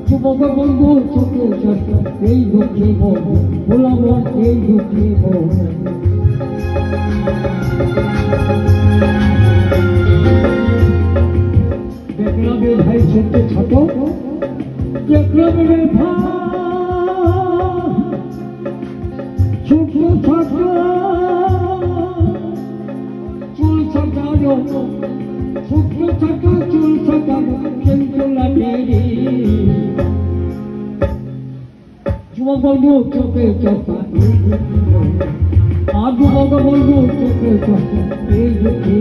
যুবক বন্ধু চোখে চোখে এই দুঃখে বললাম এই দুঃখে দেখলাম রে ভাই ছোট্ট ছোট দেখলাম রে ভাই ছোট ছোট চুল সাজানো ছোট ছোট চুল সাজানো কিন্তু লাগে রে যুবক বন্ধু চোখে চোখে আর যুবক বন্ধু চোখে চোখে এই দুঃখে